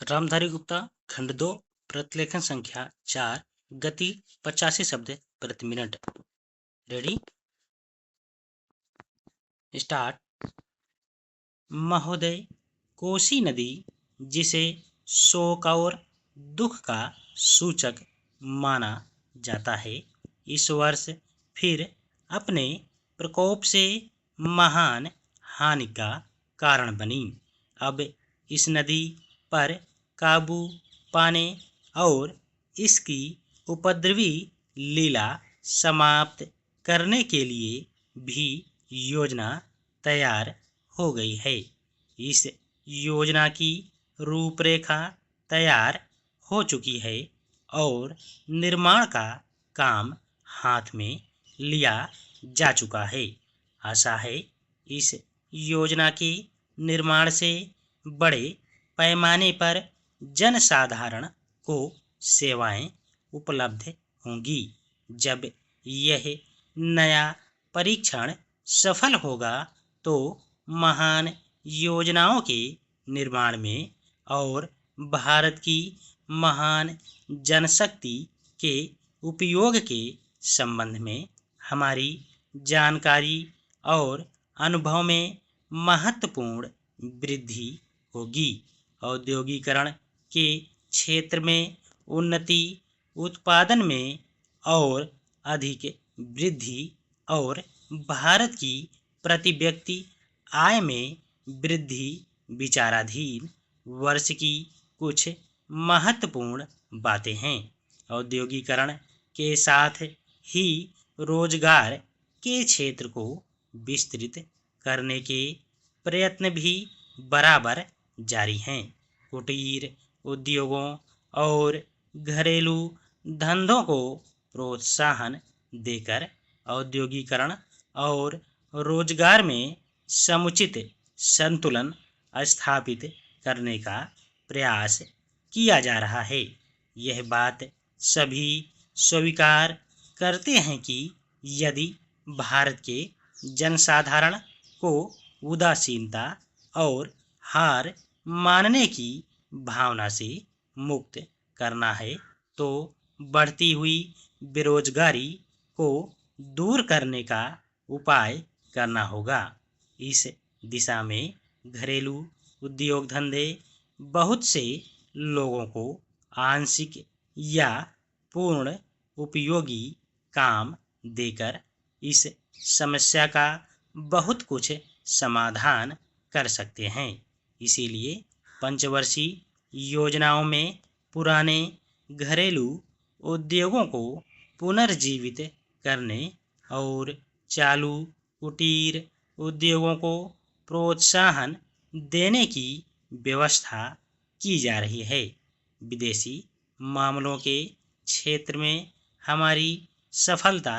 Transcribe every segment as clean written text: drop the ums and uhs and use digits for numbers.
रामधारी गुप्ता खंड 2 प्रतिलेखन संख्या 4 गति 85 शब्द प्रति मिनट। Ready start. महोदय, कोसी नदी जिसे शोक और दुख का सूचक माना जाता है, इस वर्ष फिर अपने प्रकोप से महान हानि का कारण बनी। अब इस नदी पर काबू पाने और इसकी उपद्रवी लीला समाप्त करने के लिए भी योजना तैयार हो गई है। इस योजना की रूपरेखा तैयार हो चुकी है और निर्माण का काम हाथ में लिया जा चुका है। आशा है इस योजना के निर्माण से बड़े पैमाने पर जनसाधारण को सेवाएं उपलब्ध होंगी। जब यह नया परीक्षण सफल होगा तो महान योजनाओं के निर्माण में और भारत की महान जनशक्ति के उपयोग के संबंध में हमारी जानकारी और अनुभव में महत्वपूर्ण वृद्धि होगी। औद्योगिकरण के क्षेत्र में उन्नति, उत्पादन में और अधिक वृद्धि और भारत की प्रति व्यक्ति आय में वृद्धि विचाराधीन वर्ष की कुछ महत्वपूर्ण बातें हैं। औद्योगिकरण के साथ ही रोजगार के क्षेत्र को विस्तृत करने के प्रयत्न भी बराबर जारी हैं। कुटीर उद्योगों और घरेलू धंधों को प्रोत्साहन देकर औद्योगिकरण और रोजगार में समुचित संतुलन स्थापित करने का प्रयास किया जा रहा है। यह बात सभी स्वीकार करते हैं कि यदि भारत के जनसाधारण को उदासीनता और हार मानने की भावना से मुक्त करना है तो बढ़ती हुई बेरोजगारी को दूर करने का उपाय करना होगा। इस दिशा में घरेलू उद्योग धंधे बहुत से लोगों को आंशिक या पूर्ण उपयोगी काम देकर इस समस्या का बहुत कुछ समाधान कर सकते हैं। इसीलिए पंचवर्षीय योजनाओं में पुराने घरेलू उद्योगों को पुनर्जीवित करने और चालू कुटीर उद्योगों को प्रोत्साहन देने की व्यवस्था की जा रही है। विदेशी मामलों के क्षेत्र में हमारी सफलता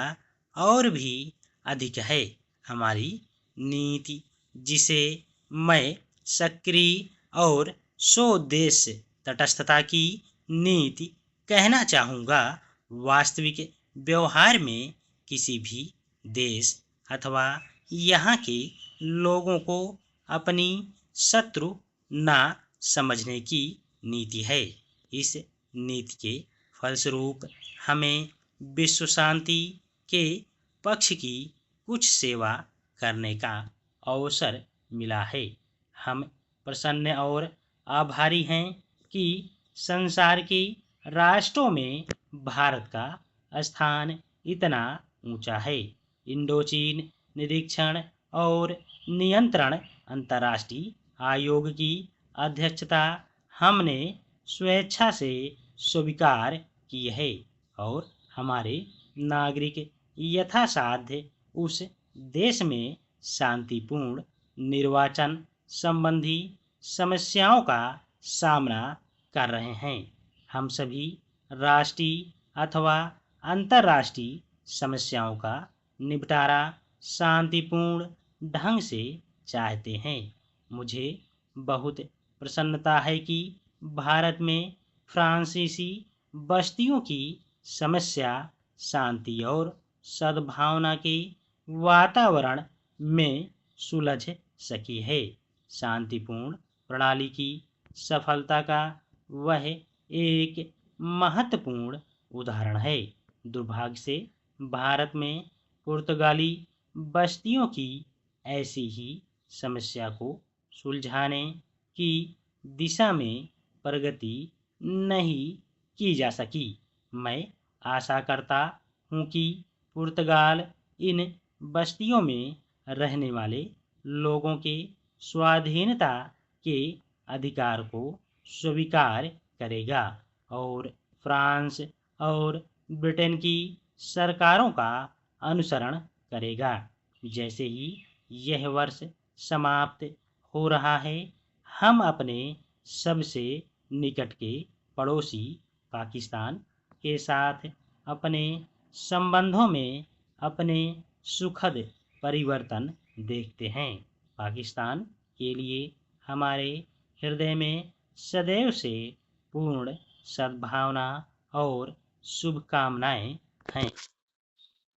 और भी अधिक है। हमारी नीति, जिसे मैं सक्रिय और स्वोद्देश्य तटस्थता की नीति कहना चाहूँगा, वास्तविक व्यवहार में किसी भी देश अथवा यहाँ के लोगों को अपनी शत्रु ना समझने की नीति है। इस नीति के फलस्वरूप हमें विश्व शांति के पक्ष की कुछ सेवा करने का अवसर मिला है। हम प्रसन्न और आभारी हैं कि संसार के राष्ट्रों में भारत का स्थान इतना ऊंचा है। इंडोचीन निरीक्षण और नियंत्रण अंतर्राष्ट्रीय आयोग की अध्यक्षता हमने स्वेच्छा से स्वीकार की है और हमारे नागरिक यथासाध्य उस देश में शांतिपूर्ण निर्वाचन संबंधी समस्याओं का सामना कर रहे हैं। हम सभी राष्ट्रीय अथवा अंतर्राष्ट्रीय समस्याओं का निपटारा शांतिपूर्ण ढंग से चाहते हैं। मुझे बहुत प्रसन्नता है कि भारत में फ्रांसीसी बस्तियों की समस्या शांति और सद्भावना के वातावरण में सुलझ सकी है। शांतिपूर्ण प्रणाली की सफलता का वह एक महत्वपूर्ण उदाहरण है। दुर्भाग्य से भारत में पुर्तगाली बस्तियों की ऐसी ही समस्या को सुलझाने की दिशा में प्रगति नहीं की जा सकी। मैं आशा करता हूँ कि पुर्तगाल इन बस्तियों में रहने वाले लोगों के स्वाधीनता के अधिकार को स्वीकार करेगा और फ्रांस और ब्रिटेन की सरकारों का अनुसरण करेगा। जैसे ही यह वर्ष समाप्त हो रहा है, हम अपने सबसे निकट के पड़ोसी पाकिस्तान के साथ अपने संबंधों में अपने सुखद परिवर्तन देखते हैं। पाकिस्तान के लिए हमारे हृदय में सदैव से पूर्ण सद्भावना और शुभकामनाएं हैं।